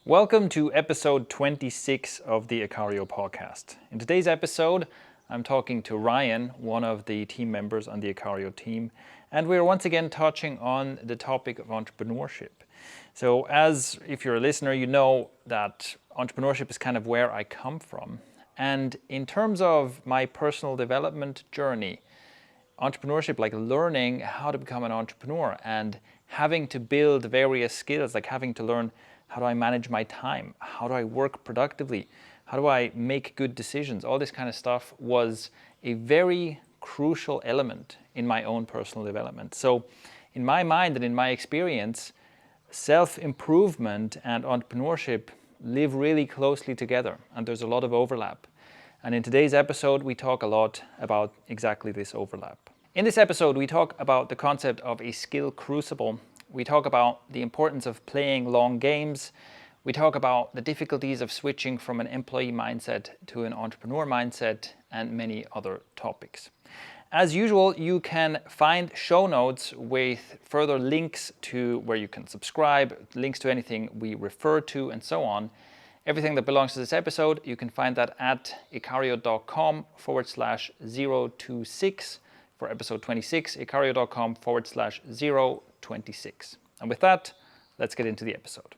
Welcome to episode 26 of the Ikario podcast. In today's episode, I'm talking to Ryan, one of the team members on the Ikario team, and we're once again touching on the topic of entrepreneurship. So if you're a listener, you know that entrepreneurship is kind of where I come from. And in terms of my personal development journey, entrepreneurship, like learning how to become an entrepreneur and having to build various skills, like having to learn how do I manage my time? How do I work productively? How do I make good decisions? All this kind of stuff was a very crucial element in my own personal development. So in my mind and in my experience, self-improvement and entrepreneurship live really closely together, and there's a lot of overlap. And in today's episode, we talk a lot about exactly this overlap. In this episode, we talk about the concept of a skill crucible. We talk about the importance of playing long games. We talk about the difficulties of switching from an employee mindset to an entrepreneur mindset, and many other topics. As usual, you can find show notes with further links to where you can subscribe, links to anything we refer to, and so on. Everything that belongs to this episode, you can find that at ikario.com/026 for episode 26, ikario.com/026. And with that, let's get into the episode.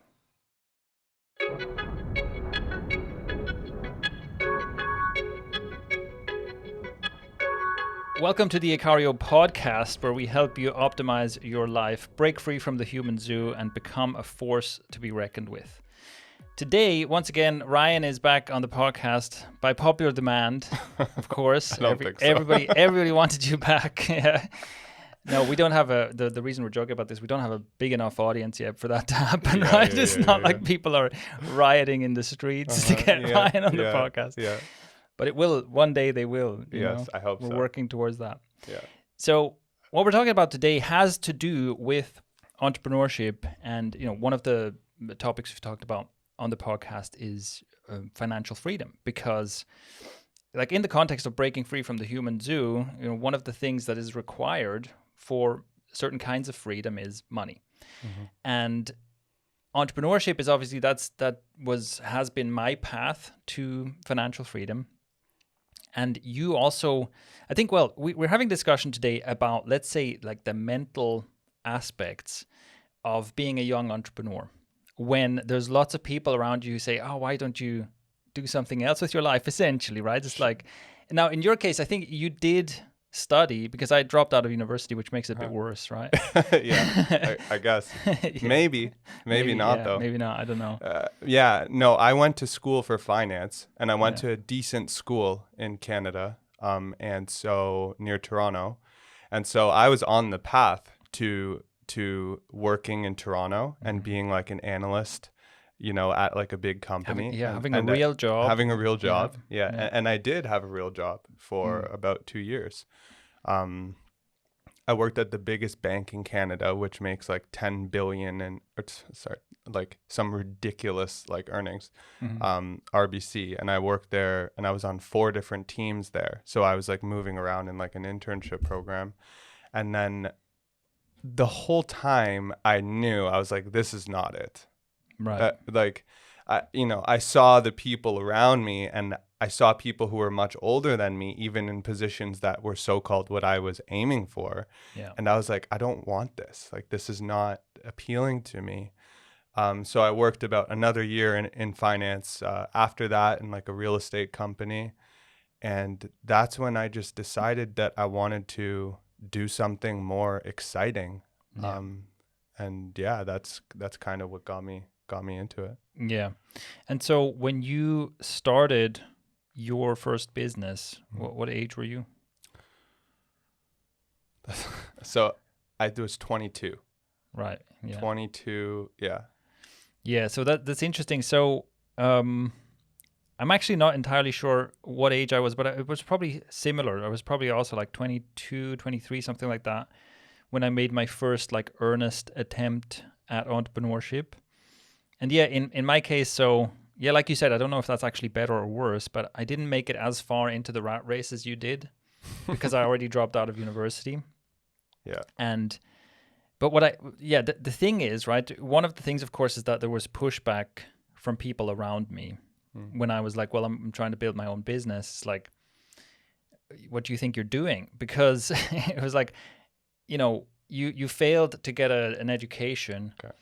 Welcome to the Ikario podcast, where we help you optimize your life, break free from the human zoo, and become a force to be reckoned with. Today, once again, Ryan is back on the podcast by popular demand, of course. I don't think so. Everybody wanted you back. Yeah. No, we don't have the reason we're joking about this, we don't have a big enough audience yet for that to happen, right? It's not like people are rioting in the streets to get Ryan on the podcast. Yeah. But it will, one day they will. Yes, I hope so. We're working towards that. Yeah. So what we're talking about today has to do with entrepreneurship. And, one of the topics we've talked about on the podcast is financial freedom, because like in the context of breaking free from the human zoo, one of the things that is required for certain kinds of freedom is money. Mm-hmm. And entrepreneurship is obviously has been my path to financial freedom. And you also, I think, we're having a discussion today about, let's say, like the mental aspects of being a young entrepreneur, when there's lots of people around you who say, oh, why don't you do something else with your life, essentially, right? It's like, now in your case, I think you did study, because I dropped out of university, which makes it a bit worse, right? Yeah, I guess. Yeah. Maybe not, though. Maybe not, I don't know. No, I went to school for finance, and I went to a decent school in Canada, and so near Toronto. And so I was on the path to working in Toronto and being like an analyst, at like a big company. Having a real job. Having a real job, yeah. And I did have a real job for about 2 years. I worked at the biggest bank in Canada, which makes like 10 billion like some ridiculous like earnings, RBC. And I worked there, and I was on 4 different teams there. So I was like moving around in like an internship program. And then the whole time I knew, I was like, this is not it. Right. I saw the people around me, and I saw people who were much older than me, even in positions that were so-called what I was aiming for. Yeah. And I was like, I don't want this. Like, this is not appealing to me. So I worked about another year in finance after that in like a real estate company. And that's when I just decided that I wanted to do something more exciting. Yeah. That's kind of what got me into it. Yeah. And so when you started your first business, what age were you? So I was 22. Right. Yeah. 22. Yeah. Yeah. So that's interesting. So I'm actually not entirely sure what age I was, but it was probably similar. I was probably also like 22, 23, something like that, when I made my first like earnest attempt at entrepreneurship. And yeah, in my case, so yeah, like you said, I don't know if that's actually better or worse, but I didn't make it as far into the rat race as you did, because I already dropped out of university. Yeah. But the thing is, right, one of the things, of course, is that there was pushback from people around me when I was like, well, I'm trying to build my own business. It's like, what do you think you're doing? Because it was like, you failed to get an education. Okay.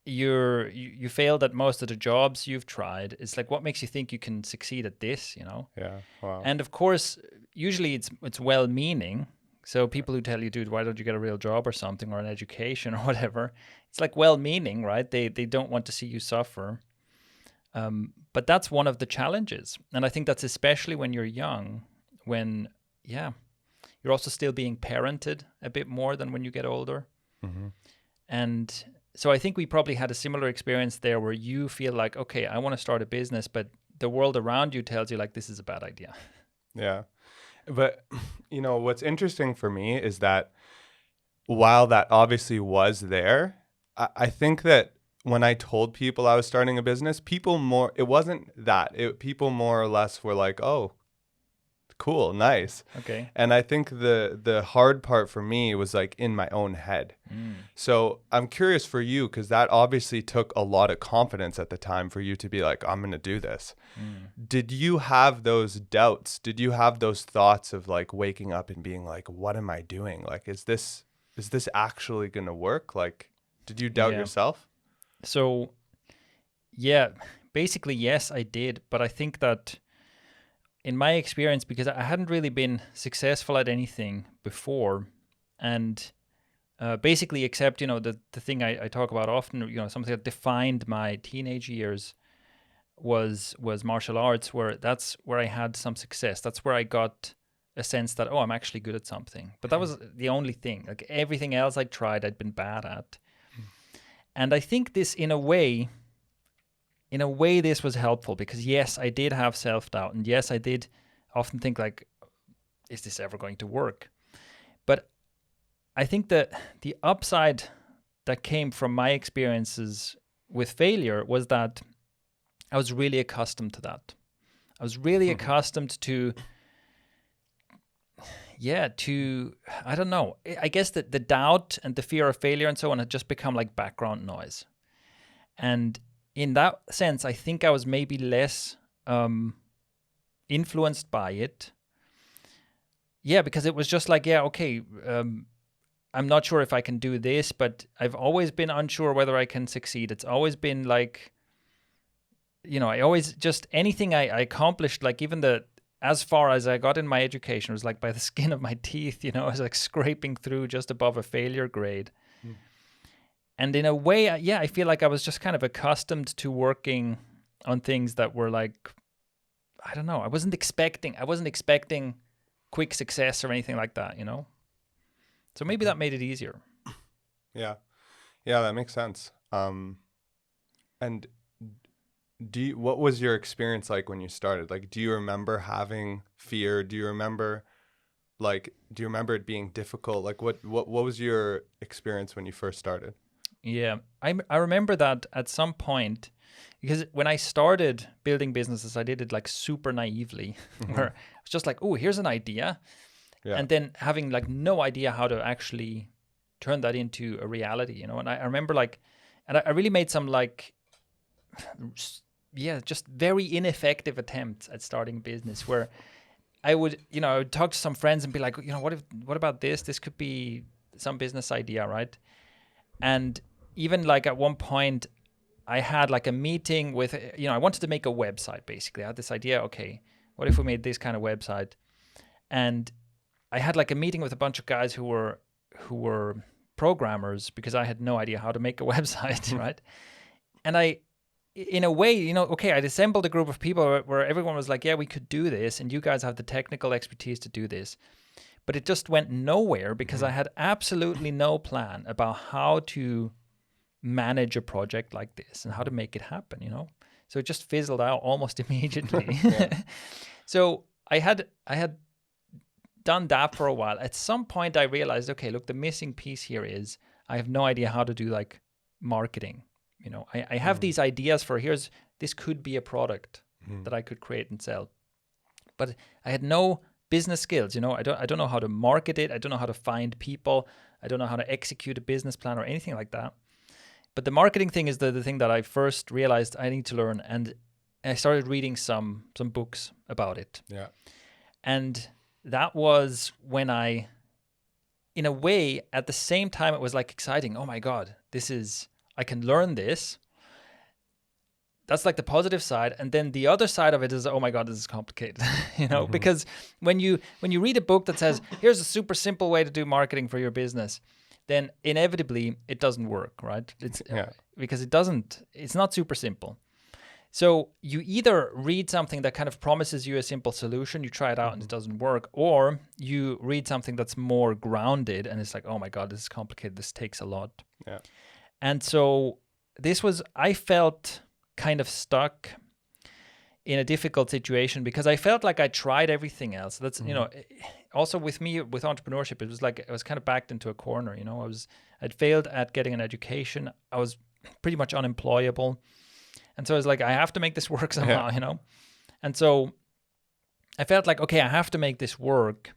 You failed at most of the jobs you've tried. It's like, what makes you think you can succeed at this? Yeah. Wow. And of course, usually it's well-meaning. So people who tell you, dude, why don't you get a real job or something, or an education or whatever, it's like well-meaning, right? They don't want to see you suffer. But that's one of the challenges. And I think that's especially when you're young, when, you're also still being parented a bit more than when you get older. Mm-hmm. And so I think we probably had a similar experience there, where you feel like, okay, I want to start a business, but the world around you tells you like, this is a bad idea. Yeah. But, what's interesting for me is that while that obviously was there, I think that when I told people I was starting a business, people more or less were like, oh, cool, nice. Okay. And I think the hard part for me was like in my own head. So I'm curious for you, because that obviously took a lot of confidence at the time for you to be like, I'm going to do this. Did you have those doubts? Did you have those thoughts of like waking up and being like, what am I doing? Like, is this actually going to work? Like, did you doubt yourself? So, basically, yes, I did. But I think that in my experience, because I hadn't really been successful at anything before, and basically, except, the thing I talk about often, something that defined my teenage years was martial arts, that's where I had some success. That's where I got a sense that, I'm actually good at something. But that was the only thing. Like everything else I tried, I'd been bad at. And I think this, in a way, this was helpful, because yes, I did have self-doubt, and yes, I did often think like, is this ever going to work? But I think that the upside that came from my experiences with failure was that I was really accustomed to that. I was really accustomed to, I don't know. I guess that the doubt and the fear of failure and so on had just become like background noise. And in that sense, I think I was maybe less influenced by it. Yeah, because it was just like, I'm not sure if I can do this, but I've always been unsure whether I can succeed. It's always been like, I always just, anything I accomplished, like even as far as I got in my education, was like by the skin of my teeth, I was like scraping through just above a failure grade. And in a way, I feel like I was just kind of accustomed to working on things that were like, I don't know, I wasn't expecting quick success or anything like that, So maybe that made it easier. Yeah, that makes sense. And what was your experience like when you started? Like, do you remember having fear? Do you remember it being difficult? Like, what was your experience when you first started? Yeah, I remember that at some point, because when I started building businesses, I did it like super naively, where I was just like, oh, here's an idea. Yeah. And then having like no idea how to actually turn that into a reality, And I remember and I really made some just very ineffective attempts at starting a business, where I would talk to some friends and be like, what about this? This could be some business idea, right? And even like at one point, I had like a meeting with, I wanted to make a website, basically. I had this idea, okay, what if we made this kind of website? And I had like a meeting with a bunch of guys who were programmers, because I had no idea how to make a website, right? And in a way, I'd assembled a group of people where everyone was like, yeah, we could do this, and you guys have the technical expertise to do this. But it just went nowhere, because I had absolutely no plan about how to manage a project like this and how to make it happen, So it just fizzled out almost immediately. So I had done that for a while. At some point I realized, okay, look, the missing piece here is I have no idea how to do like marketing. I have these ideas for this could be a product that I could create and sell. But I had no business skills, I don't know how to market it. I don't know how to find people. I don't know how to execute a business plan or anything like that. But the marketing thing is the thing that I first realized I need to learn, and I started reading some books about it. Yeah. And that was when I, in a way, at the same time, it was like exciting. Oh my God, I can learn this. That's like the positive side. And then the other side of it is, oh my God, this is complicated, because when you read a book that says, here's a super simple way to do marketing for your business, then inevitably it doesn't work, right? Because it's not super simple. So you either read something that kind of promises you a simple solution, you try it out and it doesn't work, or you read something that's more grounded and it's like, oh my God, this is complicated. This takes a lot. Yeah. And so I felt kind of stuck in a difficult situation because I felt like I tried everything else. That's, also with me, with entrepreneurship, it was like I was kind of backed into a corner, I'd failed at getting an education. I was pretty much unemployable. And so I was like, I have to make this work somehow, And so I felt like, okay, I have to make this work.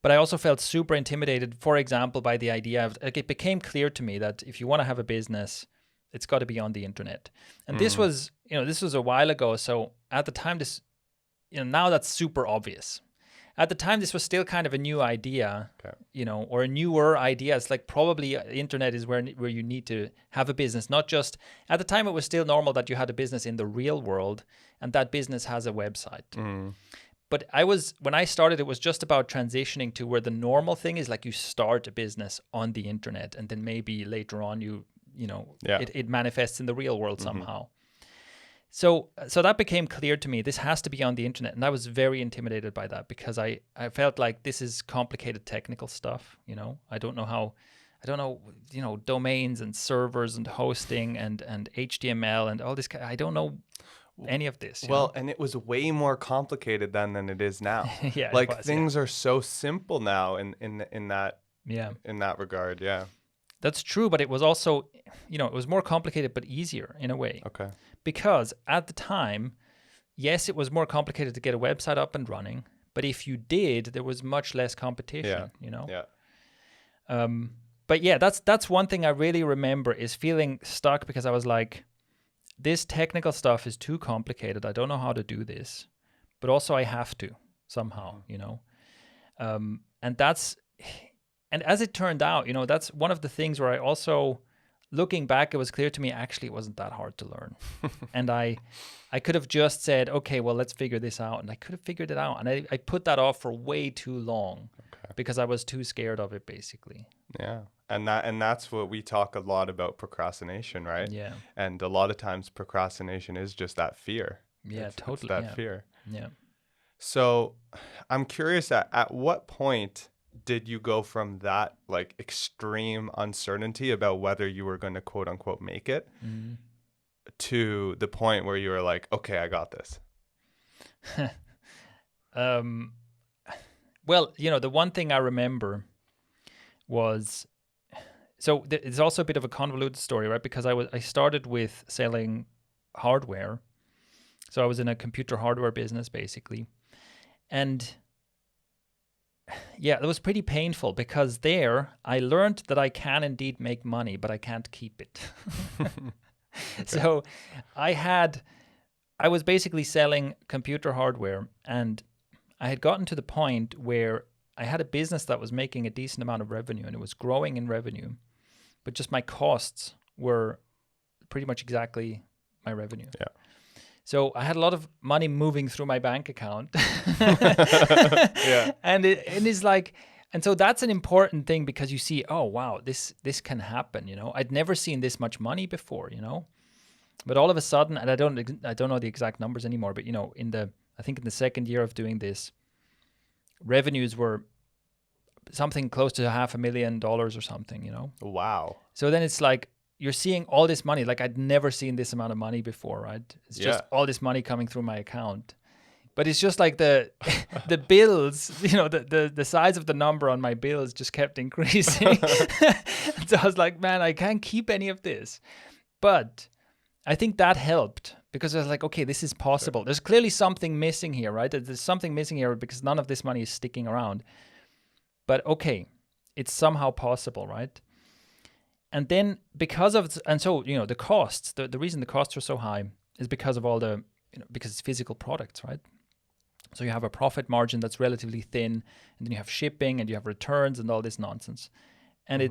But I also felt super intimidated, for example, by the idea of, it became clear to me that if you want to have a business, it's got to be on the internet. And this was a while ago. So at the time, now that's super obvious. At the time, this was still kind of a new idea, or a newer idea. It's like probably internet is where you need to have a business. Not just, at the time, it was still normal that you had a business in the real world and that business has a website. But when I started, it was just about transitioning to where the normal thing is like you start a business on the internet and then maybe later on it manifests in the real world somehow. So that became clear to me. This has to be on the internet. And I was very intimidated by that because I felt like this is complicated technical stuff. I don't know, domains and servers and hosting and HTML and all this. I don't know any of this. Well, and it was way more complicated then than it is now. Things are so simple now in that regard. Yeah. That's true, but it was also, it was more complicated but easier in a way. Okay. Because at the time, yes, it was more complicated to get a website up and running, but if you did, there was much less competition, Yeah. But yeah, that's one thing I really remember is feeling stuck because I was like, this technical stuff is too complicated. I don't know how to do this, but also I have to somehow, and as it turned out, that's one of the things where I also, looking back, it was clear to me, actually, it wasn't that hard to learn. And I could have just said, okay, well, let's figure this out. And I could have figured it out. And I put that off for way too long because I was too scared of it, basically. Yeah. And that's what we talk a lot about, procrastination, right? Yeah. And a lot of times procrastination is just that fear. Yeah, totally. It's that fear. Yeah. So I'm curious, at what point did you go from that like extreme uncertainty about whether you were going to quote unquote make it to the point where you were like, okay, I got this? Well, the one thing I remember was, so it's also a bit of a convoluted story, right? Because I started with selling hardware. So I was in a computer hardware business basically. And yeah, it was pretty painful because there I learned that I can indeed make money, but I can't keep it. So I was basically selling computer hardware, and I had gotten to the point where I had a business that was making a decent amount of revenue and it was growing in revenue, but just my costs were pretty much exactly my revenue. Yeah. So I had a lot of money moving through my bank account. Yeah. And it's like, and so that's an important thing because you see, oh wow, this can happen, I'd never seen this much money before, But all of a sudden, and I don't know the exact numbers anymore, but I think in the second year of doing this, revenues were something close to $500,000 or something, Wow. So then it's like, you're seeing all this money, like I'd never seen this amount of money before, right? It's just all this money coming through my account. But it's just like the bills, the size of the number on my bills just kept increasing. So I was like, man, I can't keep any of this. But I think that helped because I was like, okay, this is possible. Sure. There's clearly something missing here, right? There's something missing here because none of this money is sticking around. But okay, it's somehow possible, right? And then because of, and so, the costs, the reason the costs are so high is because of all the, because it's physical products, right? So you have a profit margin that's relatively thin, and then you have shipping and you have returns and all this nonsense. And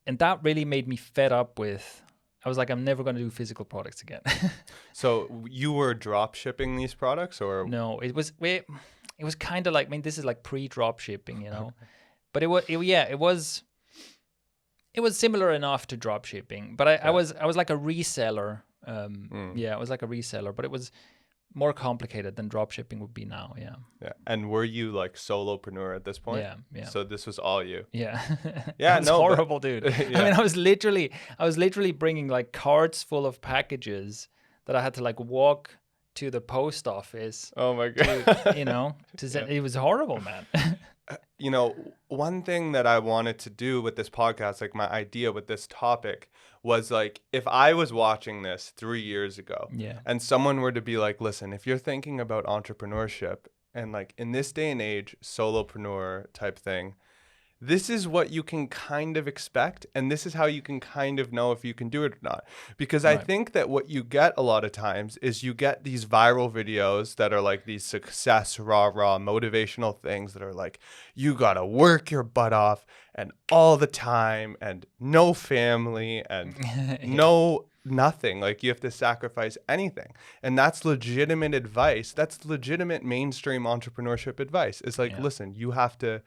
and that really made me fed up with, I was like, I'm never going to do physical products again. So you were drop shipping these products, or? No, it was kind of like, I mean, this is like pre-drop shipping, but it was similar enough to drop shipping, but I was like a reseller. Yeah, it was like a reseller, but it was more complicated than drop shipping would be now. Yeah. Yeah. And were you like solopreneur at this point? Yeah. Yeah. So this was all you. Yeah. Yeah. It's horrible, dude. Yeah. I mean, I was literally bringing like carts full of packages that I had to like walk to the post office. Oh my God. It was horrible, man. One thing that I wanted to do with this podcast, like my idea with this topic, was like, if I was watching this 3 years ago, and someone were to be like, listen, if you're thinking about entrepreneurship and like in this day and age, solopreneur type thing, this is what you can kind of expect, and this is how you can kind of know if you can do it or not. Because I think that what you get a lot of times is you get these viral videos that are like these success, raw, motivational things that are like, you gotta work your butt off and all the time and no family and no nothing. Like you have to sacrifice anything. And that's legitimate advice. That's legitimate mainstream entrepreneurship advice. It's like, listen, you have to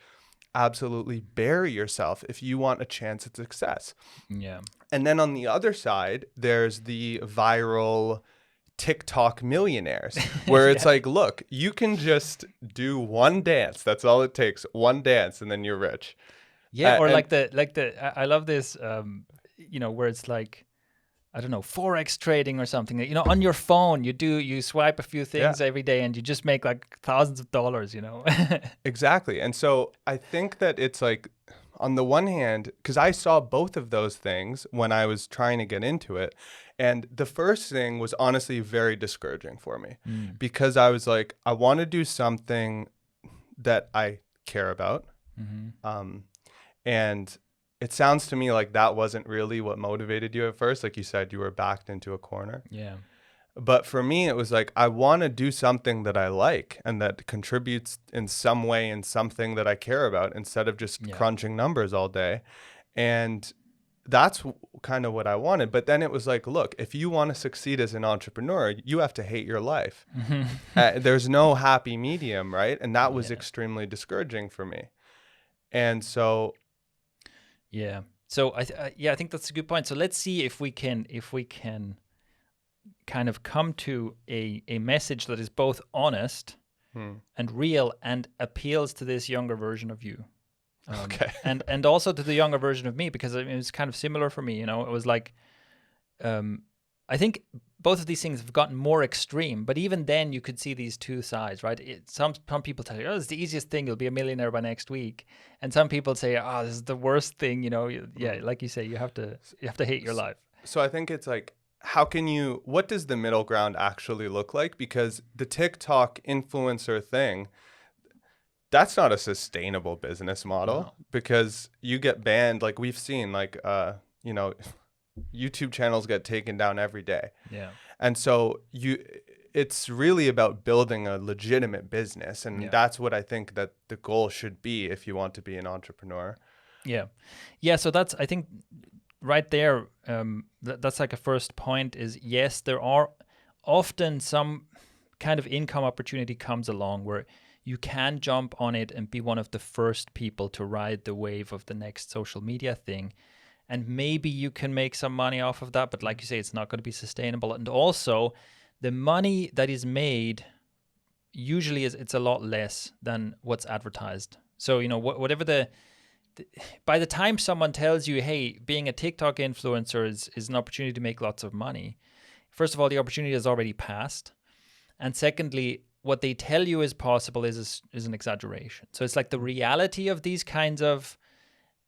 absolutely bury yourself if you want a chance at success. Yeah. And then on the other side, there's the viral TikTok millionaires where it's like, look, you can just do one dance. That's all it takes. One dance and then you're rich. Yeah. Or I love this, where it's like, I don't know, Forex trading or something. On your phone, you swipe a few things every day and you just make like thousands of dollars, Exactly. And so I think that it's like, on the one hand, because I saw both of those things when I was trying to get into it. And the first thing was honestly very discouraging for me because I was like, I want to do something that I care about. And it sounds to me like that wasn't really what motivated you at first. Like you said, you were backed into a corner. Yeah. But for me, it was like, I want to do something that I like and that contributes in some way in something that I care about instead of just crunching numbers all day. And that's kind of what I wanted. But then it was like, look, if you want to succeed as an entrepreneur, you have to hate your life. There's no happy medium, right? And that was extremely discouraging for me. And so... Yeah. So I think that's a good point. So let's see if we can kind of come to a message that is both honest and real and appeals to this younger version of you. Okay. and also to the younger version of me, because it was kind of similar for me. It was like, I think both of these things have gotten more extreme, but even then you could see these two sides, right? Some people tell you, oh, it's the easiest thing, you'll be a millionaire by next week. And some people say, oh, this is the worst thing, like you say, you have to hate your life. So I think it's like, what does the middle ground actually look like? Because the TikTok influencer thing, that's not a sustainable business model because you get banned. Like we've seen, YouTube channels get taken down every day. Yeah. And so it's really about building a legitimate business. And that's what I think that the goal should be if you want to be an entrepreneur. Yeah. Yeah. So that's, I think right there, that's like a first point is, yes, there are often some kind of income opportunity comes along where you can jump on it and be one of the first people to ride the wave of the next social media thing. And maybe you can make some money off of that, but like you say, it's not going to be sustainable. And also, the money that is made usually it's a lot less than what's advertised. So, whatever by the time someone tells you, hey, being a TikTok influencer is an opportunity to make lots of money, first of all, the opportunity has already passed. And secondly, what they tell you is possible is an exaggeration. So it's like the reality of these kinds of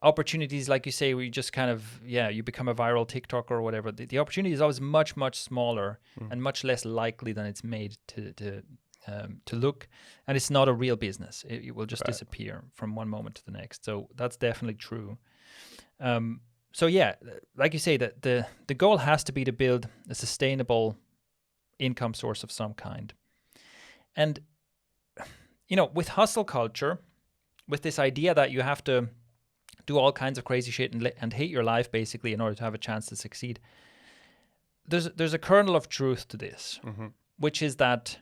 opportunities, like you say, where you just kind of, you become a viral TikToker or whatever. The opportunity is always much, much smaller and much less likely than it's made to look. And it's not a real business. It will just disappear from one moment to the next. So that's definitely true. So yeah, like you say, that the goal has to be to build a sustainable income source of some kind. And with hustle culture, with this idea that you have to do all kinds of crazy shit and hate your life basically in order to have a chance to succeed, there's a kernel of truth to this, which is that,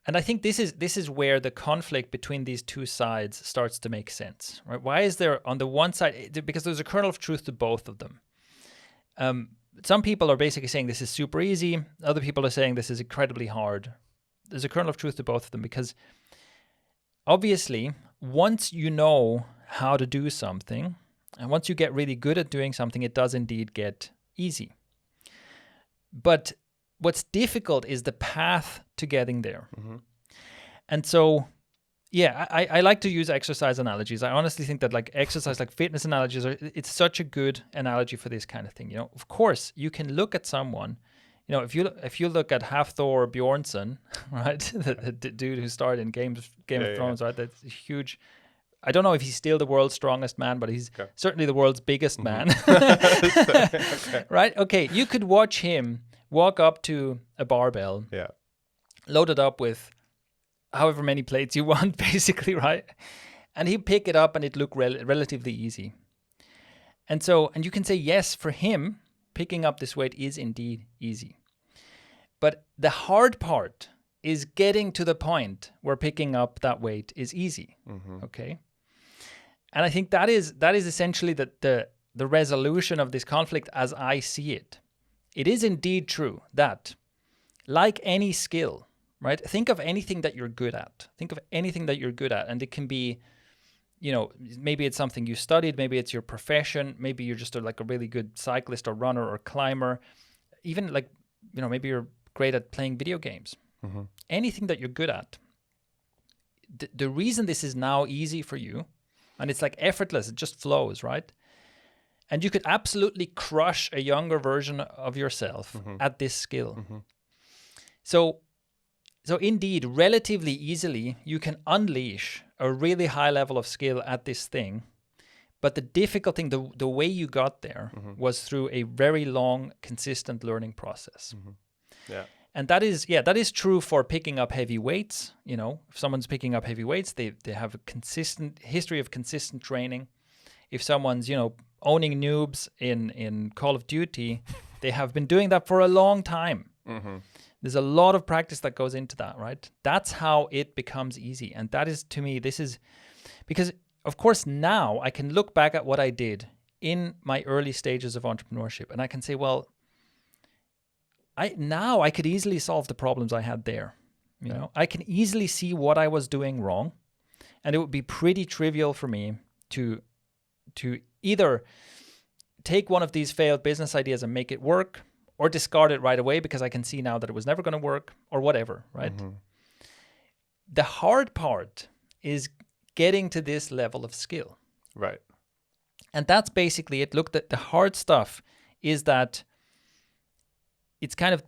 and I think this is where the conflict between these two sides starts to make sense, right? Why is there on the one side, because there's a kernel of truth to both of them. Some people are basically saying this is super easy. Other people are saying this is incredibly hard. There's a kernel of truth to both of them, because obviously once you know how to do something, and once you get really good at doing something, it does indeed get easy. But what's difficult is the path to getting there. And so, yeah, I like to use exercise analogies. I honestly think that like exercise, like fitness analogies, it's such a good analogy for this kind of thing. Of course, you can look at someone, if you look at Hafthor Bjornsson, right, the dude who starred in Game of Thrones, right, that's huge. I don't know if he's still the world's strongest man, but he's certainly the world's biggest man. Right? Okay, you could watch him walk up to a barbell, load it up with however many plates you want, basically, right? And he'd pick it up and it looked relatively easy. And you can say, yes, for him, picking up this weight is indeed easy. But the hard part is getting to the point where picking up that weight is easy, okay? And I think that is essentially the resolution of this conflict as I see it. It is indeed true that, like any skill, right? Think of anything that you're good at. And it can be, maybe it's something you studied, maybe it's your profession, maybe you're just a really good cyclist or runner or climber. Even maybe you're great at playing video games. Anything that you're good at. The reason this is now easy for you, and it's like effortless, it just flows, right? And you could absolutely crush a younger version of yourself at this skill. So indeed, relatively easily, you can unleash a really high level of skill at this thing. But the difficult thing, the way you got there was through a very long, consistent learning process. Yeah. And that is true for picking up heavy weights. If someone's picking up heavy weights, they have a consistent history of consistent training. If someone's, owning noobs in Call of Duty, they have been doing that for a long time. There's a lot of practice that goes into that, right? That's how it becomes easy. And that is, to me, this is because, of course, now I can look back at what I did in my early stages of entrepreneurship, and I can say, well, I could easily solve the problems I had there. I can easily see what I was doing wrong, and it would be pretty trivial for me to either take one of these failed business ideas and make it work, or discard it right away because I can see now that it was never going to work, or whatever, right? The hard part is getting to this level of skill. Right. And that's basically it. Look, the hard stuff is that it's kind of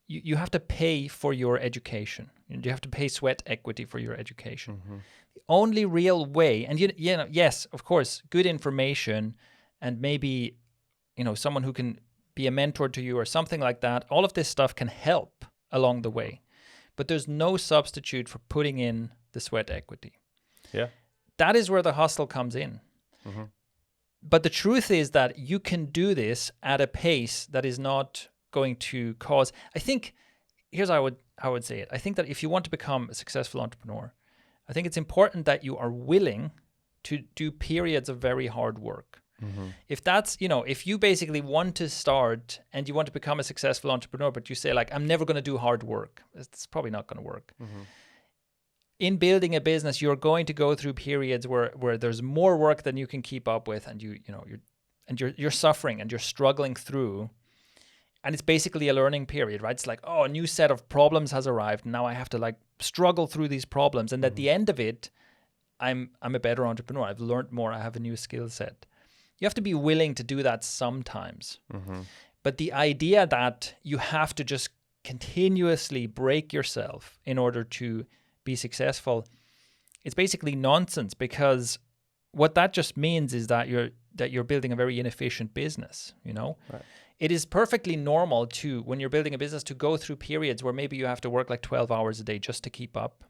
you have to pay for your education. You have to pay sweat equity for your education. The only real way, and yes, of course, good information and maybe, someone who can be a mentor to you or something like that. All of this stuff can help along the way, but there's no substitute for putting in the sweat equity. Yeah. That is where the hustle comes in. But the truth is that you can do this at a pace that is not going to cause, I think, here's how I would say it. I think that if you want to become a successful entrepreneur, I think it's important that you are willing to do periods of very hard work. If that's, if you basically want to start and you want to become a successful entrepreneur, but you say I'm never going to do hard work, it's probably not going to work. In building a business, you're going to go through periods where there's more work than you can keep up with, and you're suffering and you're struggling through. And it's basically a learning period, right? It's a new set of problems has arrived. And now I have to struggle through these problems. And at the end of it, I'm a better entrepreneur. I've learned more. I have a new skill set. You have to be willing to do that sometimes. But the idea that you have to just continuously break yourself in order to be successful, it's basically nonsense, because what that just means is that that you're building a very inefficient business, you know? Right. It is perfectly normal to, when you're building a business, to go through periods where maybe you have to work like 12 hours a day just to keep up.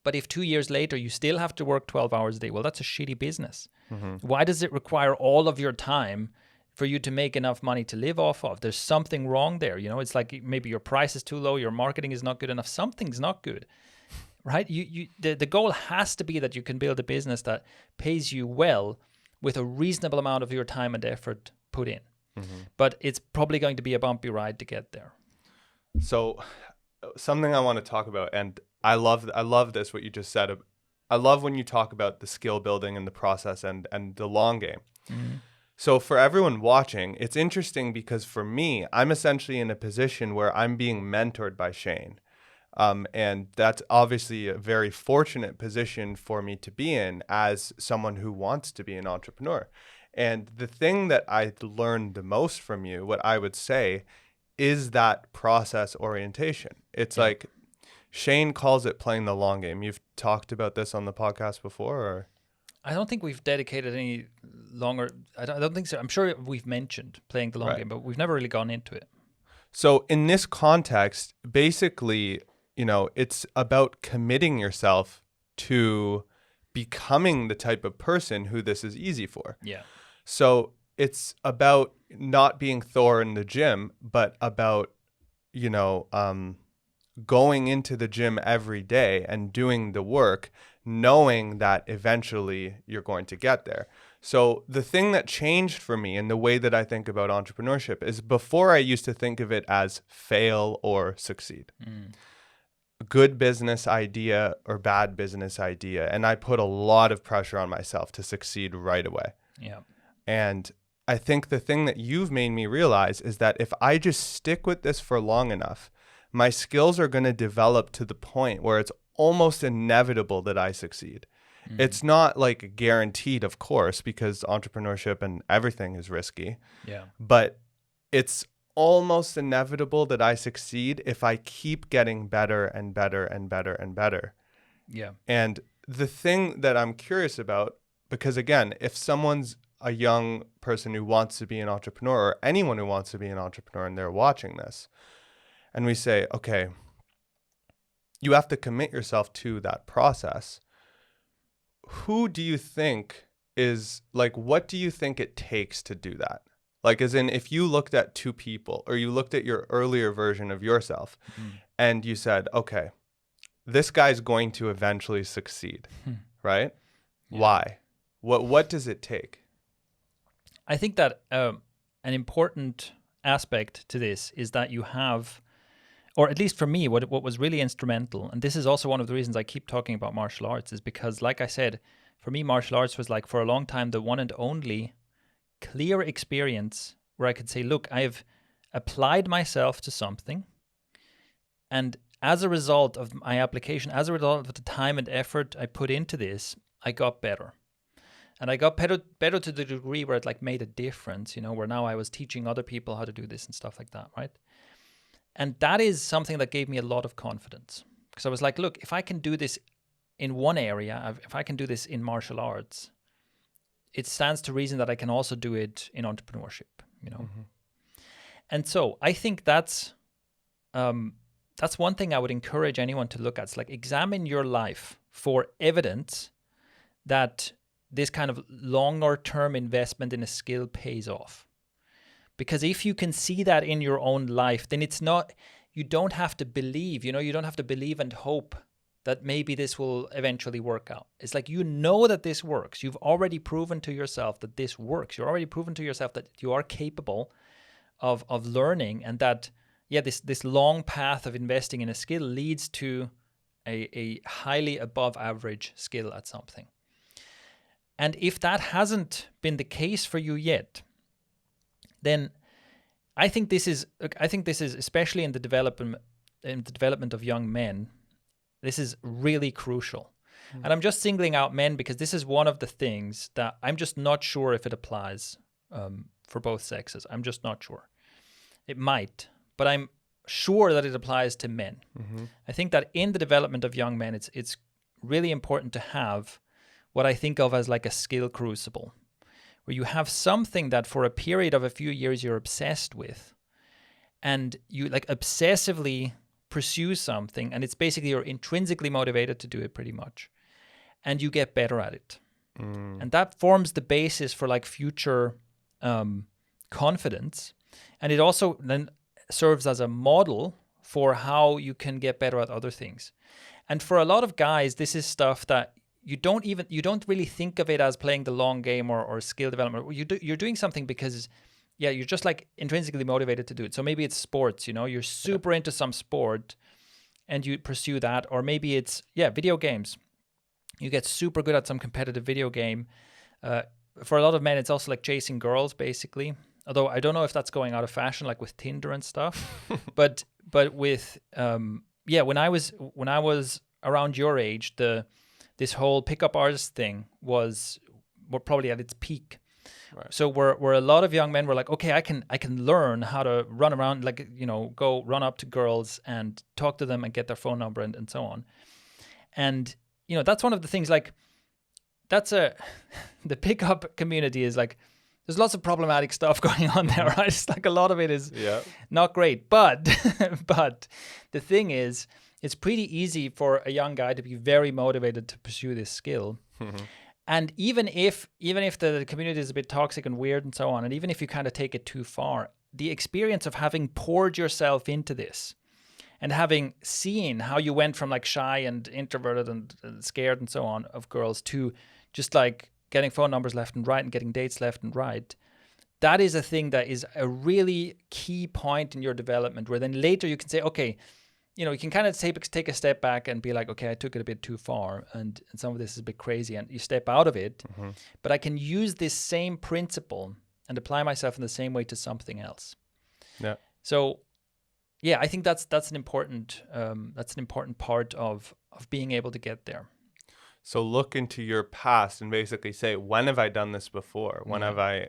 But if 2 years later you still have to work 12 hours a day, well, that's a shitty business. Why does it require all of your time for you to make enough money to live off of? There's something wrong there. You know, it's like maybe your price is too low, your marketing is not good enough, something's not good, right? The goal has to be that you can build a business that pays you well with a reasonable amount of your time and effort put in. But it's probably going to be a bumpy ride to get there. So something I want to talk about, and I love this, what you just said. I love when you talk about the skill building and the process and the long game. So for everyone watching, it's interesting because for me, I'm essentially in a position where I'm being mentored by Shane. And that's obviously a very fortunate position for me to be in as someone who wants to be an entrepreneur. And the thing that I learned the most from you, what I would say, is that process orientation. It's like Shane calls it playing the long game. You've talked about this on the podcast before, or? I don't think we've dedicated any longer. I don't think so. I'm sure we've mentioned playing the long game, but we've never really gone into it. So in this context, basically, you know, it's about committing yourself to becoming the type of person who this is easy for. Yeah. So it's about not being Thor in the gym, but about, you know, going into the gym every day and doing the work, knowing that eventually you're going to get there. So the thing that changed for me in the way that I think about entrepreneurship is before I used to think of it as fail or succeed. Good business idea or bad business idea. And I put a lot of pressure on myself to succeed right away. Yeah. And I think the thing that you've made me realize is that if I just stick with this for long enough, my skills are going to develop to the point where it's almost inevitable that I succeed. It's not like guaranteed, of course, because entrepreneurship and everything is risky. Yeah. But it's almost inevitable that I succeed if I keep getting better and better and better and better. Yeah. And the thing that I'm curious about, because again, if someone's a young person who wants to be an entrepreneur, or anyone who wants to be an entrepreneur, and they're watching this, and we say, okay, you have to commit yourself to that process. Who do you think is like, what do you think it takes to do that? Like, as in, if you looked at two people, or you looked at your earlier version of yourself and you said, okay, this guy's going to eventually succeed, right? Yeah. Why? What does it take? I think that an important aspect to this is that you have, or at least for me, what was really instrumental, and this is also one of the reasons I keep talking about martial arts, is because, like I said, for me, martial arts was like, for a long time, the one and only clear experience where I could say, look, I've applied myself to something, and as a result of my application, as a result of the time and effort I put into this, I got better. And I got better to the degree where it like made a difference, you know, where now I was teaching other people how to do this and stuff like that, right? And that is something that gave me a lot of confidence, because I was like, look, if I can do this in one area, if I can do this in martial arts, it stands to reason that I can also do it in entrepreneurship, you know? And so I think that's one thing I would encourage anyone to look at. It's like, examine your life for evidence that this kind of longer-term investment in a skill pays off. Because if you can see that in your own life, then it's not, you don't have to believe, you know, you don't have to believe and hope that maybe this will eventually work out. It's like, you know that this works. You've already proven to yourself that this works. You're already proven to yourself that you are capable of learning, and that, yeah, this long path of investing in a skill leads to a highly above average skill at something. And if that hasn't been the case for you yet, then I think this is especially in the development of young men, this is really crucial. And I'm just singling out men because this is one of the things that I'm just not sure if it applies for both sexes. I'm just not sure. It might, but I'm sure that it applies to men. I think that in the development of young men, it's really important to have what I think of as like a skill crucible, where you have something that for a period of a few years you're obsessed with, and you like obsessively pursue something, and it's basically you're intrinsically motivated to do it pretty much, and you get better at it. And that forms the basis for like future confidence. And it also then serves as a model for how you can get better at other things. And for a lot of guys, this is stuff that you don't really think of it as playing the long game or skill development. You're doing something because, yeah, you're just like intrinsically motivated to do it. So maybe it's sports, you know, you're super into some sport and you pursue that. Or maybe it's, video games. You get super good at some competitive video game. For a lot of men, it's also like chasing girls, basically. Although I don't know if that's going out of fashion, like with Tinder and stuff. but with when I was around your age, this whole pickup artist thing was probably at its peak. Right. So where a lot of young men were like, okay, I can learn how to run around, like, you know, go run up to girls and talk to them and get their phone number and so on. And, you know, that's one of the things, like, the pickup community is like, there's lots of problematic stuff going on there, right? It's like a lot of it is not great. But the thing is, it's pretty easy for a young guy to be very motivated to pursue this skill. Mm-hmm. And even if the community is a bit toxic and weird and so on, and even if you kind of take it too far, the experience of having poured yourself into this and having seen how you went from like shy and introverted and scared and so on of girls to just like getting phone numbers left and right and getting dates left and right, that is a thing that is a really key point in your development, where then later you can say, okay, you know, you can kind of take a step back and be like, okay, I took it a bit too far and some of this is a bit crazy, and you step out of it, but I can use this same principle and apply myself in the same way to something else. Yeah. So, yeah, I think that's an important part of being able to get there. So look into your past and basically say, when have I done this before? When have I,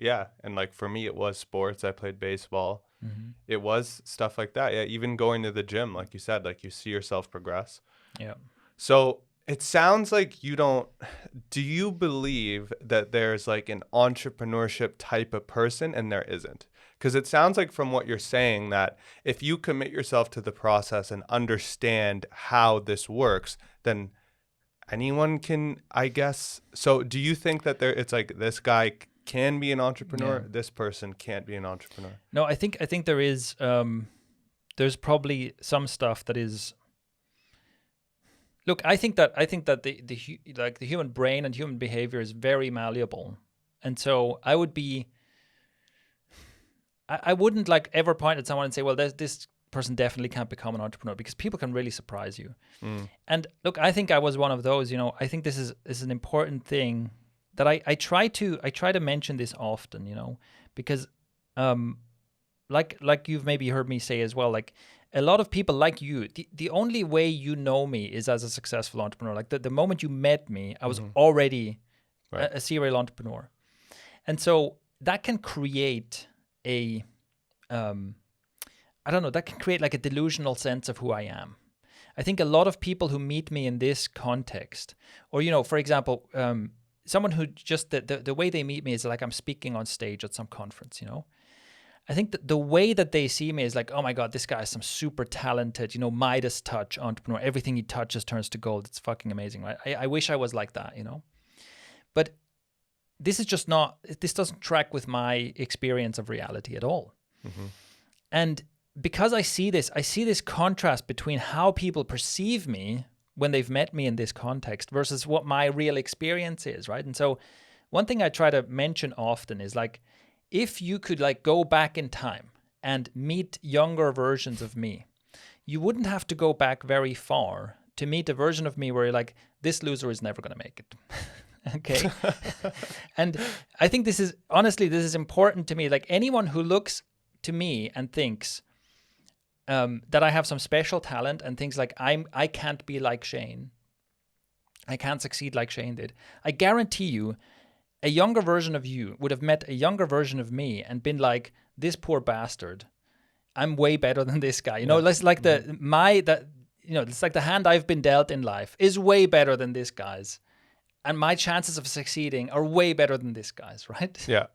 and like for me, it was sports. I played baseball. Mm-hmm. It was stuff like that. Yeah, even going to the gym, like you said, like you see yourself progress. Yeah. So it sounds like do you believe that there's like an entrepreneurship type of person and there isn't? Because it sounds like from what you're saying that if you commit yourself to the process and understand how this works, then anyone can, I guess. So do you think that it's like this guy can be an entrepreneur, this person can't be an entrepreneur? No, I think there is there's probably some stuff that is. Look, I think that the human brain and human behavior is very malleable, and so I wouldn't like ever point at someone and say, well, this person definitely can't become an entrepreneur, because people can really surprise you. And look, I think I was one of those. You know, I think this is an important thing that I try to mention this often. You know, because like you've maybe heard me say as well, like a lot of people like you, the only way you know me is as a successful entrepreneur. Like the moment you met me, I was already a serial entrepreneur, and so that can create that can create like a delusional sense of who I am. I think a lot of people who meet me in this context, or, you know, for example, someone who just, the way they meet me is like I'm speaking on stage at some conference, you know. I think that the way that they see me is like, oh my God, this guy is some super talented, you know, Midas touch entrepreneur. Everything he touches turns to gold. It's fucking amazing, right? I wish I was like that, you know. But this is just this doesn't track with my experience of reality at all. Mm-hmm. And because I see this contrast between how people perceive me when they've met me in this context versus what my real experience is, right? And so one thing I try to mention often is like, if you could like go back in time and meet younger versions of me, you wouldn't have to go back very far to meet a version of me where you're like, this loser is never going to make it. Okay. And I think this is important to me. Like anyone who looks to me and thinks that I have some special talent and thinks like I can't be like Shane, I can't succeed like Shane did, I guarantee you a younger version of you would have met a younger version of me and been like, this poor bastard, I'm way better than this guy. You know, it's like it's like the hand I've been dealt in life is way better than this guy's. and my chances of succeeding are way better than this guy's, right? Yeah.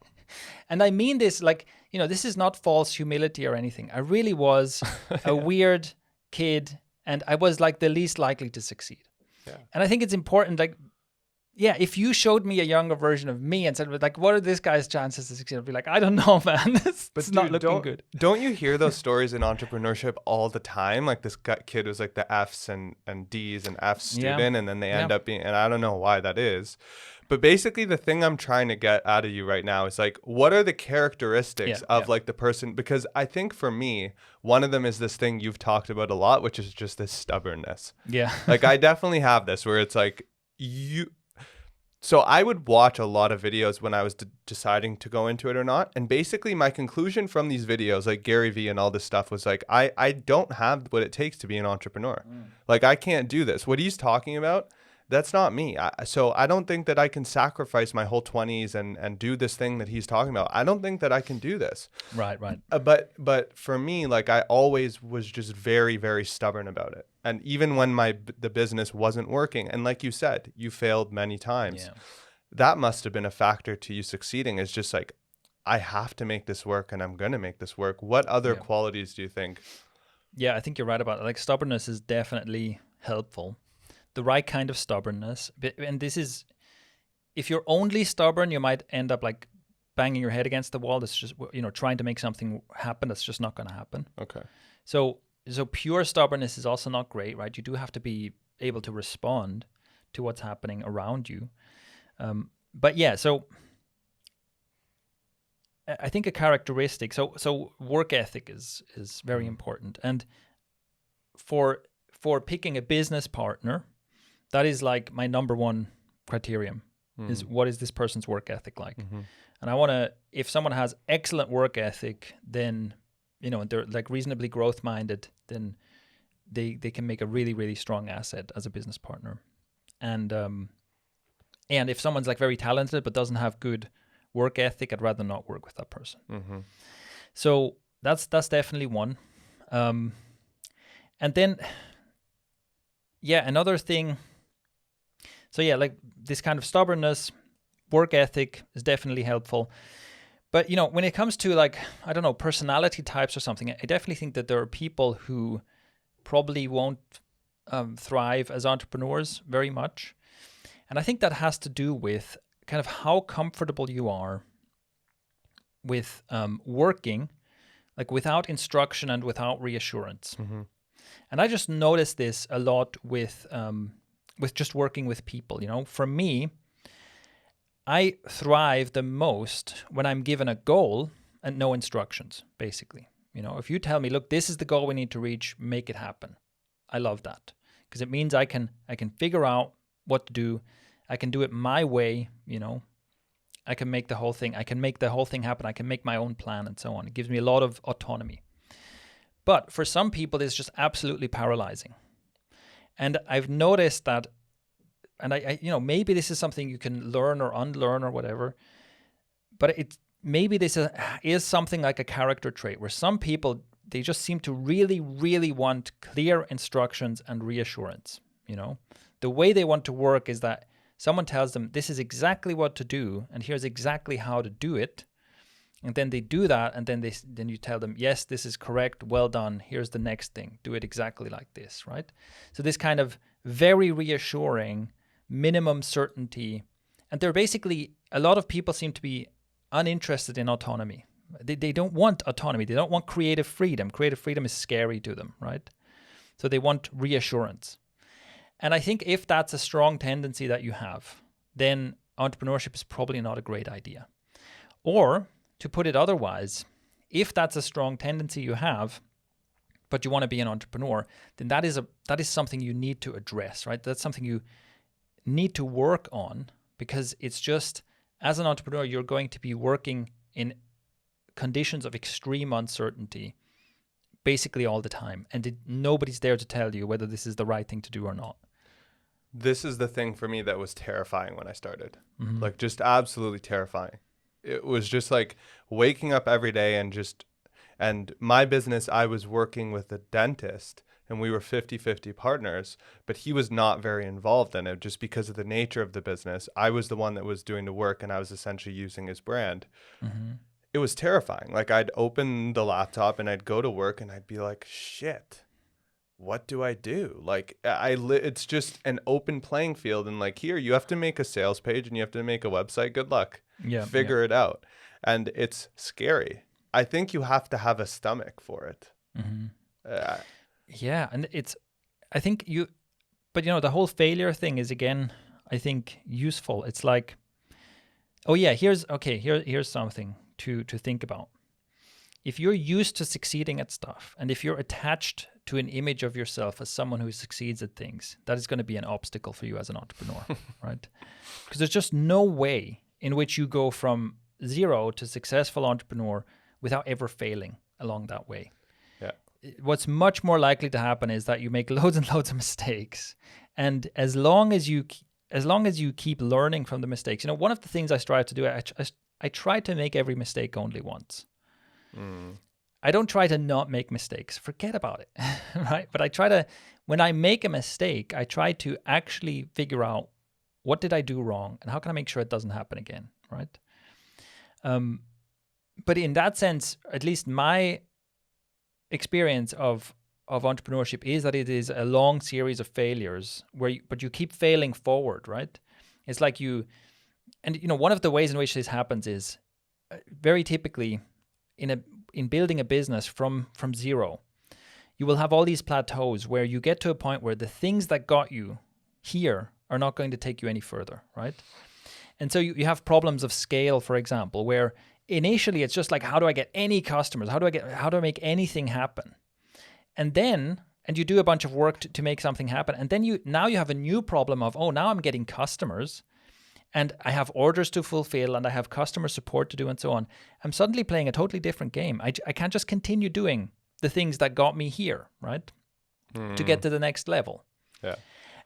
And I mean this like, this is not false humility or anything. I really was a weird kid, and I was like the least likely to succeed. Yeah. And I think it's important, like, yeah, if you showed me a younger version of me and said, like, what are this guy's chances to succeed? I'd be like, I don't know, man. It's not looking good. Don't you hear those stories in entrepreneurship all the time? Like this kid was like the F's and D's and F student, and then they end up being, and I don't know why that is. But basically the thing I'm trying to get out of you right now is like, what are the characteristics of like the person? Because I think for me, one of them is this thing you've talked about a lot, which is just this stubbornness. Yeah. Like I definitely have this where it's like so I would watch a lot of videos when I was deciding to go into it or not. And basically my conclusion from these videos, like Gary Vee and all this stuff, was like, I don't have what it takes to be an entrepreneur. Like I can't do this. What he's talking about, that's not me. So I don't think that I can sacrifice my whole 20s and do this thing that he's talking about. I don't think that I can do this. Right. But for me, like I always was just very, very stubborn about it. And even when the business wasn't working, and like you said, you failed many times. Yeah. That must have been a factor to you succeeding. It's just like, I have to make this work, and I'm going to make this work. What other qualities do you think? Yeah, I think you're right about it. Like stubbornness is definitely helpful. The right kind of stubbornness. And this is, if you're only stubborn, you might end up like banging your head against the wall. That's just, trying to make something happen. That's just not going to happen. Okay. So pure stubbornness is also not great, right? You do have to be able to respond to what's happening around you. But yeah, so I think a characteristic, so work ethic is very important. And for picking a business partner, that is like my number one criterion is what is this person's work ethic like? And I want to, if someone has excellent work ethic, then, and they're like reasonably growth minded, then they can make a really, really strong asset as a business partner. And if someone's like very talented but doesn't have good work ethic, I'd rather not work with that person. So that's definitely one. And then, another thing. So like this kind of stubbornness, work ethic is definitely helpful. But, when it comes to like, I don't know, personality types or something, I definitely think that there are people who probably won't thrive as entrepreneurs very much. And I think that has to do with kind of how comfortable you are with working, like without instruction and without reassurance. And I just noticed this a lot with just working with people. For me, I thrive the most when I'm given a goal and no instructions, basically. If you tell me, look, this is the goal we need to reach, make it happen. I love that because it means I can figure out what to do. I can do it my way, I can make the whole thing. I can make the whole thing happen. I can make my own plan and so on. It gives me a lot of autonomy. But for some people, it's just absolutely paralyzing. And I've noticed that, and I maybe this is something you can learn or unlearn or whatever, but maybe this is something like a character trait where some people, they just seem to really, really want clear instructions and reassurance. The way they want to work is that someone tells them this is exactly what to do and here's exactly how to do it. And then they do that, and then you tell them, yes, this is correct, well done, here's the next thing, do it exactly like this, right? So this kind of very reassuring, minimum certainty, and they're basically, a lot of people seem to be uninterested in autonomy. They don't want autonomy, they don't want creative freedom. Creative freedom is scary to them, right? So they want reassurance. And I think if that's a strong tendency that you have, then entrepreneurship is probably not a great idea. Or, to put it otherwise, if that's a strong tendency you have, but you want to be an entrepreneur, then that is something you need to address, right? That's something you need to work on, because it's just, as an entrepreneur, you're going to be working in conditions of extreme uncertainty basically all the time. And nobody's there to tell you whether this is the right thing to do or not. This is the thing for me that was terrifying when I started. Like just absolutely terrifying. It was just like waking up every day and my business, I was working with a dentist, and we were 50-50 partners, but he was not very involved in it just because of the nature of the business. I was the one that was doing the work, and I was essentially using his brand. It was terrifying. Like, I'd open the laptop and I'd go to work and I'd be like, shit, what do I do? Like, it's just an open playing field. And like, here, you have to make a sales page and you have to make a website. Good luck. Figure it out. And it's scary. I think you have to have a stomach for it. Yeah. And but the whole failure thing is, again, I think useful. It's like, oh yeah, here's something to think about. If you're used to succeeding at stuff, and if you're attached to an image of yourself as someone who succeeds at things, that is going to be an obstacle for you as an entrepreneur, right? Because there's just no way in which you go from zero to successful entrepreneur without ever failing along that way. Yeah. What's much more likely to happen is that you make loads and loads of mistakes, and as long as you keep learning from the mistakes, one of the things I strive to do, I try to make every mistake only once. I don't try to not make mistakes. Forget about it, right? But when I make a mistake, I try to actually figure out, what did I do wrong and how can I make sure it doesn't happen again, right? But in that sense, at least my experience of entrepreneurship is that it is a long series of failures but you keep failing forward, right? It's like one of the ways in which this happens is very typically in building a business from zero, you will have all these plateaus where you get to a point where the things that got you here are not going to take you any further, right? And so you have problems of scale, for example, where initially it's just like, how do I get any customers? How do I make anything happen? And you do a bunch of work to make something happen. And then now you have a new problem of, now I'm getting customers and I have orders to fulfill and I have customer support to do and so on. I'm suddenly playing a totally different game. I can't just continue doing the things that got me here, right? To get to the next level. Yeah.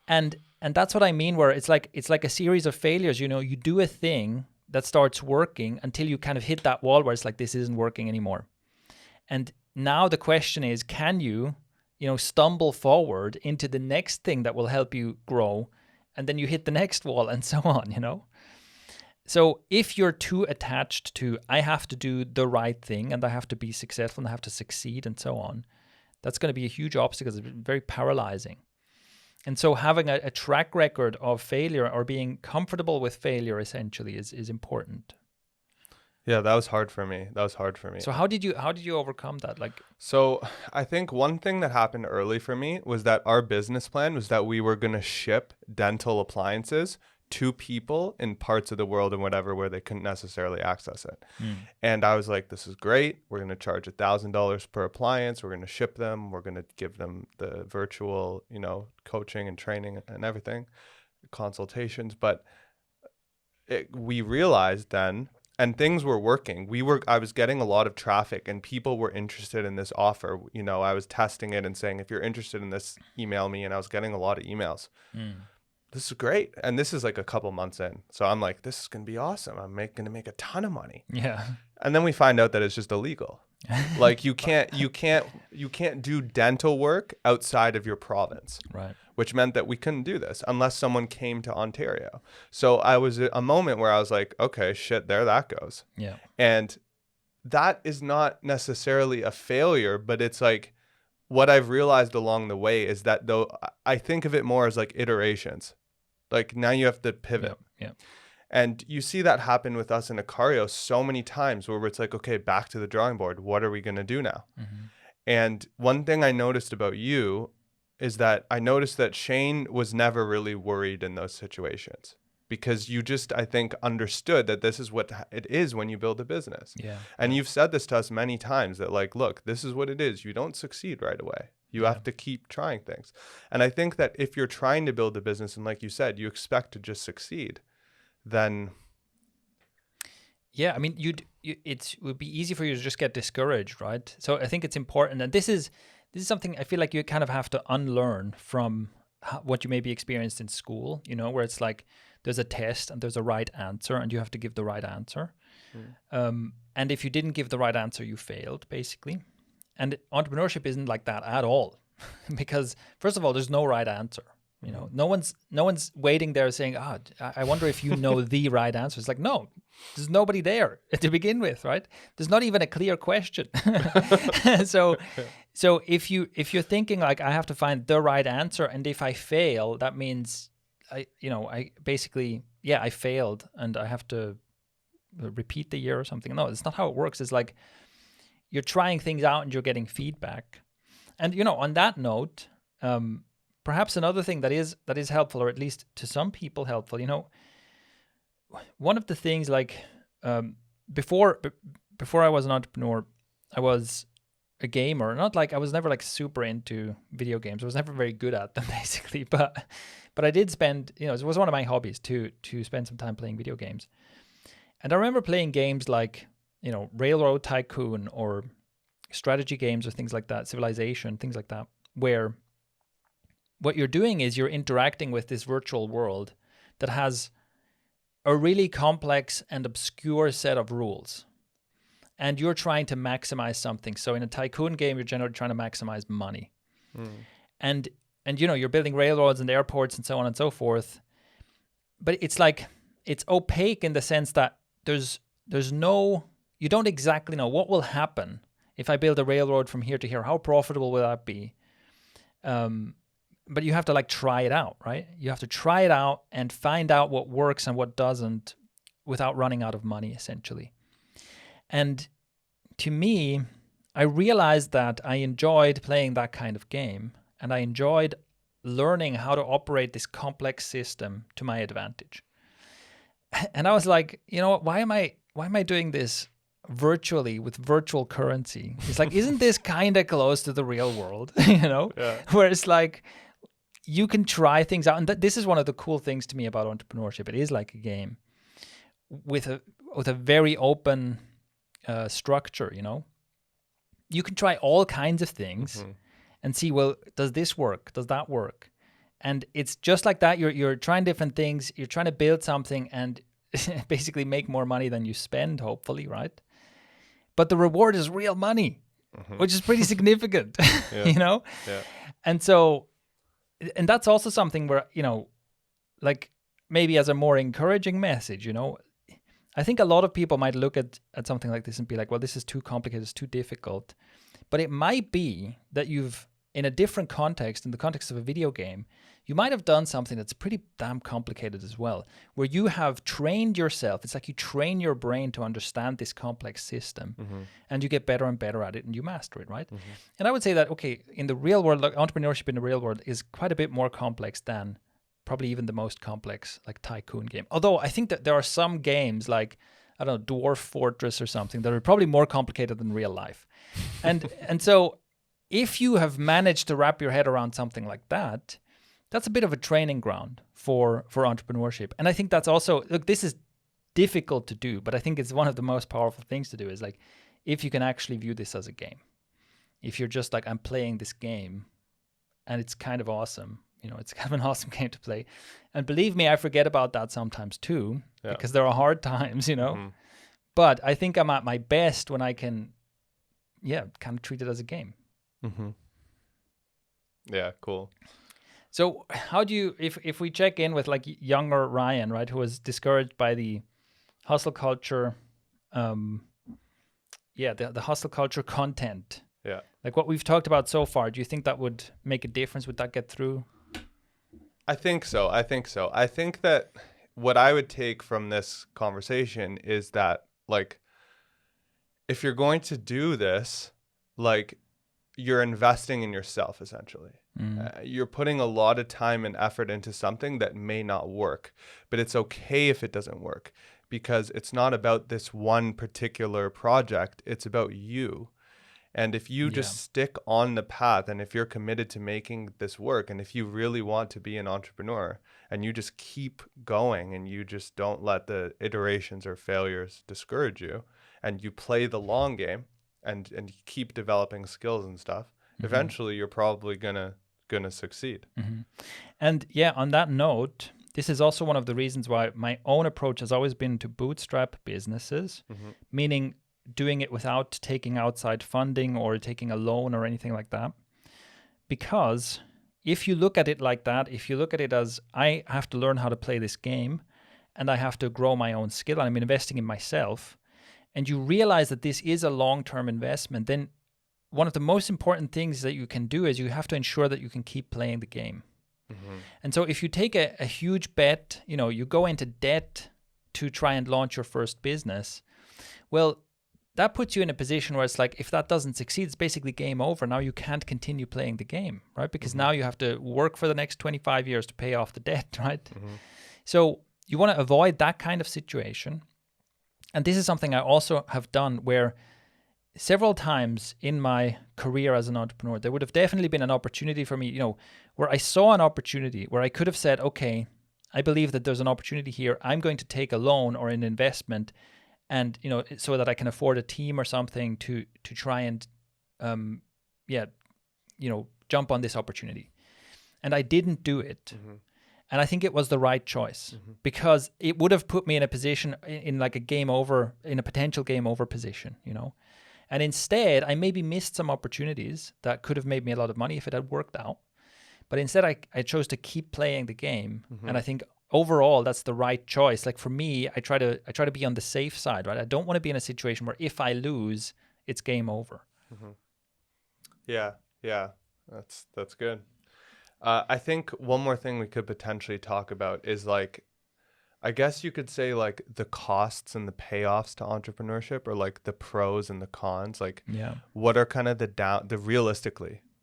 And that's what I mean, where it's like a series of failures. You do a thing that starts working until you kind of hit that wall where it's like, this isn't working anymore. And now the question is, can you stumble forward into the next thing that will help you grow? And then you hit the next wall and so on, So if you're too attached to, I have to do the right thing and I have to be successful and I have to succeed and so on, that's going to be a huge obstacle. It's very paralyzing. And so having a track record of failure or being comfortable with failure essentially is important. Yeah, that was hard for me. So how did you overcome that? So I think one thing that happened early for me was that our business plan was that we were going to ship dental appliances to people in parts of the world and whatever where they couldn't necessarily access it. And I was like, this is great. We're going to charge $1,000 per appliance. We're going to ship them. We're going to give them the virtual, coaching and training and everything, consultations. But we realized then, and things were working. I was getting a lot of traffic and people were interested in this offer. I was testing it and saying, if you're interested in this, email me. And I was getting a lot of emails. This is great. And this is like a couple months in. So I'm like, this is going to be awesome. I'm going to make a ton of money. Yeah. And then we find out that it's just illegal. Like you can't do dental work outside of your province. Right. Which meant that we couldn't do this unless someone came to Ontario. So I was at a moment where I was like, okay, shit, there that goes. Yeah. And that is not necessarily a failure, but it's like what I've realized along the way is that though I think of it more as like iterations. Like now you have to pivot. Yeah. And you see that happen with us in ikario so many times where it's like, okay, back to the drawing board. What are we going to do now? And one thing I noticed about you is that I noticed that Shane was never really worried in those situations because you just, I think, understood that this is what it is when you build a business. Yeah. And you've said this to us many times that like, look, this is what it is. You don't succeed right away. You have to keep trying things. And I think that if you're trying to build a business and like you said, you expect to just succeed, then... Yeah, I mean, it would be easy for you to just get discouraged, right? So I think it's important. And this is something I feel like you kind of have to unlearn from what you maybe experienced in school, where it's like there's a test and there's a right answer and you have to give the right answer. And if you didn't give the right answer, you failed, basically. And entrepreneurship isn't like that at all. because first of all, there's no right answer. You know, no one's waiting there saying, I wonder if you know the right answer. It's like, no, there's nobody there to begin with, right? There's not even a clear question. So if you're thinking like, I have to find the right answer, and if I fail, that means I failed and I have to repeat the year or something. No, it's not how it works. It's like you're trying things out and you're getting feedback. And, you know, on that note, perhaps another thing that is helpful, or at least to some people helpful, you know, one of the things like before I was an entrepreneur, I was a gamer. Not like I was never like super into video games. I was never very good at them basically, but I did spend, you know, it was one of my hobbies to spend some time playing video games. And I remember playing games like, you know, Railroad Tycoon or strategy games or things like that, Civilization, things like that, where what you're doing is you're interacting with this virtual world that has a really complex and obscure set of rules. And you're trying to maximize something. So in a tycoon game, you're generally trying to maximize money. And you know, you're building railroads and airports and so on and so forth. But it's like, it's opaque in the sense that there's no, you don't exactly know what will happen if I build a railroad from here to here. How profitable will that be? But you have to like try it out, right? You have to try it out and find out what works and what doesn't without running out of money, essentially. And to me, I realized that I enjoyed playing that kind of game, and I enjoyed learning how to operate this complex system to my advantage. And I was like, you know what, why am I doing this virtually with virtual currency? It's like, isn't this kind of close to the real world, you know? Yeah. Where it's like, you can try things out. And this is one of the cool things to me about entrepreneurship. It is like a game with a very open structure, you know? You can try all kinds of things and see, well, does this work? Does that work? And it's just like that. You're trying different things. You're trying to build something and basically make more money than you spend, hopefully, right? But the reward is real money, which is pretty significant, you know? Yeah. And so, and that's also something where, you know, like maybe as a more encouraging message, you know, I think a lot of people might look at something like this and be like, well, this is too complicated, it's too difficult. But it might be that you've, in a different context, in the context of a video game, you might have done something that's pretty damn complicated as well, where you have trained yourself. It's like you train your brain to understand this complex system, and you get better and better at it, and you master it, right? And I would say that, okay, in the real world, like entrepreneurship in the real world is quite a bit more complex than probably even the most complex like tycoon game. Although I think that there are some games like, I don't know, Dwarf Fortress or something that are probably more complicated than real life. And so if you have managed to wrap your head around something like that, that's a bit of a training ground for entrepreneurship. And I think that's also, look, this is difficult to do, but I think it's one of the most powerful things to do is like, if you can actually view this as a game. If you're just like, I'm playing this game and it's kind of awesome, you know, it's kind of an awesome game to play. And believe me, I forget about that sometimes too, because there are hard times, you know. But I think I'm at my best when I can, kind of treat it as a game. Yeah, cool. So how do you, if we check in with like younger Ryan, right, who was discouraged by the hustle culture, the hustle culture content. Yeah. Like what we've talked about so far, do you think that would make a difference? Would that get through? I think so. I think that what I would take from this conversation is that, like, if you're going to do this, like, you're investing in yourself, essentially. You're putting a lot of time and effort into something that may not work, but it's okay if it doesn't work, because it's not about this one particular project. It's about you. And if you just stick on the path, and if you're committed to making this work, and if you really want to be an entrepreneur, and you just keep going, and you just don't let the iterations or failures discourage you, and you play the long game, and you keep developing skills and stuff, eventually you're probably gonna succeed. And on that note, this is also one of the reasons why my own approach has always been to bootstrap businesses, meaning doing it without taking outside funding or taking a loan or anything like that. because if you look at it like that, if you look at it as I have to learn how to play this game and I have to grow my own skill and I'm investing in myself, and you realize that this is a long-term investment, then one of the most important things that you can do is you have to ensure that you can keep playing the game. Mm-hmm. And so if you take a huge bet, you go into debt to try and launch your first business, well, that puts you in a position where it's like, if that doesn't succeed, it's basically game over. Now you can't continue playing the game, right? Because now you have to work for the next 25 years to pay off the debt, right? Mm-hmm. So you want to avoid that kind of situation. And this is something I also have done where several times in my career as an entrepreneur, there would have definitely been an opportunity for me, where I saw an opportunity where I could have said, okay, I believe that there's an opportunity here. I'm going to take a loan or an investment and, so that I can afford a team or something to try and, jump on this opportunity. And I didn't do it. Mm-hmm. And I think it was the right choice because it would have put me in a position in like in a potential game over position, And instead, I maybe missed some opportunities that could have made me a lot of money if it had worked out. But instead, I chose to keep playing the game. Mm-hmm. And I think overall, that's the right choice. Like for me, I try to be on the safe side, right? I don't want to be in a situation where if I lose, it's game over. Mm-hmm. Yeah, that's good. I think one more thing we could potentially talk about is like, I guess you could say like the costs and the payoffs to entrepreneurship, or like the pros and the cons. Like, what are kind of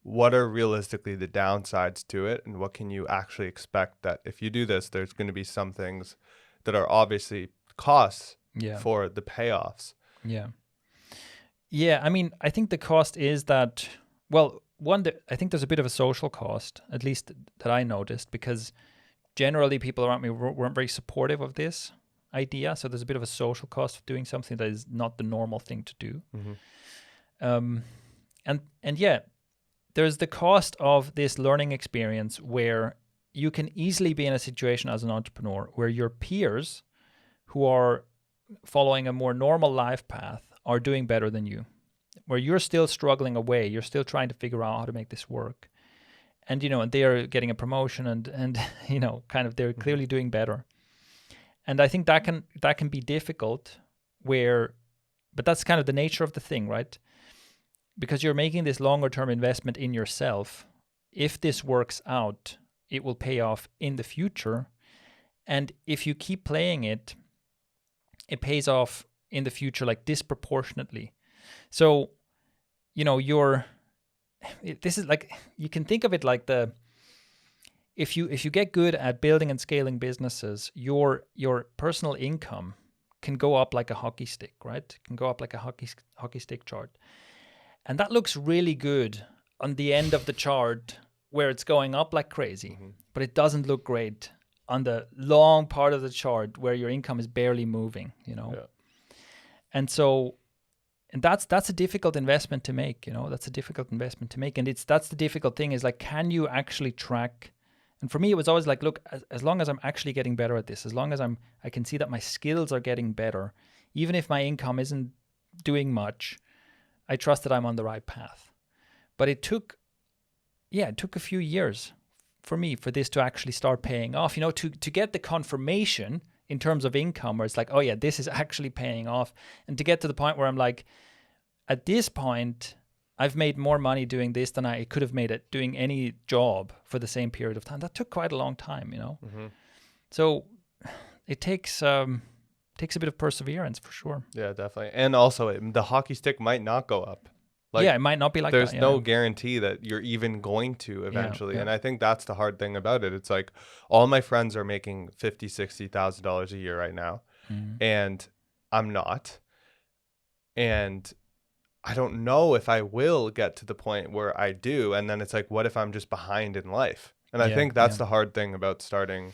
what are realistically the downsides to it, and what can you actually expect that if you do this, there's going to be some things that are obviously costs for the payoffs. Yeah. I mean, I think the cost is that, well, I think there's a bit of a social cost, at least that I noticed, because generally people around me weren't very supportive of this idea. So there's a bit of a social cost of doing something that is not the normal thing to do. Mm-hmm. And there's the cost of this learning experience where you can easily be in a situation as an entrepreneur where your peers who are following a more normal life path are doing better than you, where you're still struggling away, you're still trying to figure out how to make this work. And, and they are getting a promotion and kind of they're clearly doing better. And I think that can be difficult but that's kind of the nature of the thing, right? Because you're making this longer term investment in yourself. If this works out, it will pay off in the future. And if you keep playing it, it pays off in the future like disproportionately. So, this is like, you can think of it like if you get good at building and scaling businesses, your personal income can go up like a hockey stick, right? It can go up like a hockey stick chart. And that looks really good on the end of the chart where it's going up like crazy, but it doesn't look great on the long part of the chart where your income is barely moving, And so, and that's a difficult investment to make, that's a difficult investment to make. And that's the difficult thing is like, can you actually track? And for me, it was always like, look, as long as I'm actually getting better at this, as long as I can see that my skills are getting better, even if my income isn't doing much, I trust that I'm on the right path. But it took a few years for me for this to actually start paying off, to get the confirmation in terms of income where it's like, oh yeah, this is actually paying off. And to get to the point where I'm like, at this point, I've made more money doing this than I could have made it doing any job for the same period of time. That took quite a long time, So it takes a bit of perseverance for sure. Yeah, definitely. And also the hockey stick might not go up. Like, it might not be like there's that. There's no guarantee that you're even going to eventually. And I think that's the hard thing about it. It's like all my friends are making $50,000, $60,000 a year right now. And I'm not. And I don't know if I will get to the point where I do. And then it's like, what if I'm just behind in life? And I think that's the hard thing about starting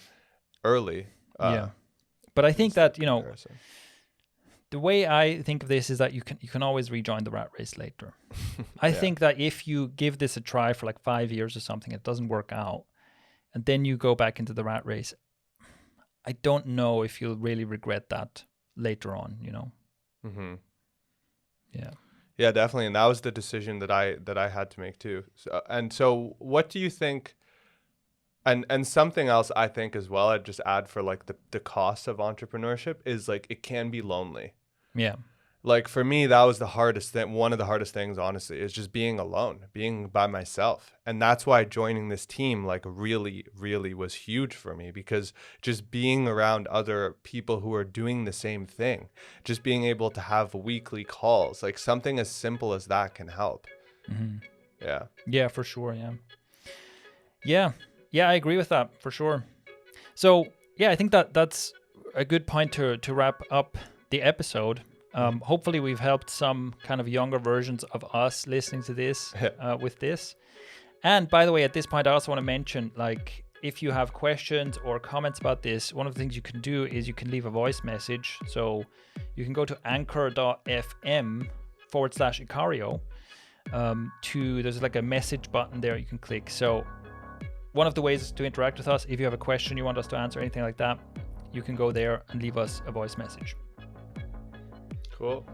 early. But I think that, the way I think of this is that you can always rejoin the rat race later. I think that if you give this a try for like 5 years or something, it doesn't work out, and then you go back into the rat race, I don't know if you'll really regret that later on, Yeah, definitely. And that was the decision that I had to make too. So what do you think, and something else I think as well, I'd just add for like the cost of entrepreneurship is like it can be lonely. Yeah. Like for me, that was the hardest thing. One of the hardest things, honestly, is just being alone, being by myself. And that's why joining this team like really, really was huge for me, because just being around other people who are doing the same thing, just being able to have weekly calls, like something as simple as that can help. Mm-hmm. Yeah. Yeah, for sure. Yeah. I agree with that for sure. So yeah, I think that's a good point to wrap up the episode. Hopefully we've helped some kind of younger versions of us listening to this with this. And by the way, at this point, I also want to mention, like, if you have questions or comments about this, one of the things you can do is you can leave a voice message. So you can go to anchor.fm/ikario. There's like a message button there you can click. So one of the ways to interact with us, if you have a question you want us to answer, anything like that, you can go there and leave us a voice message. Cool.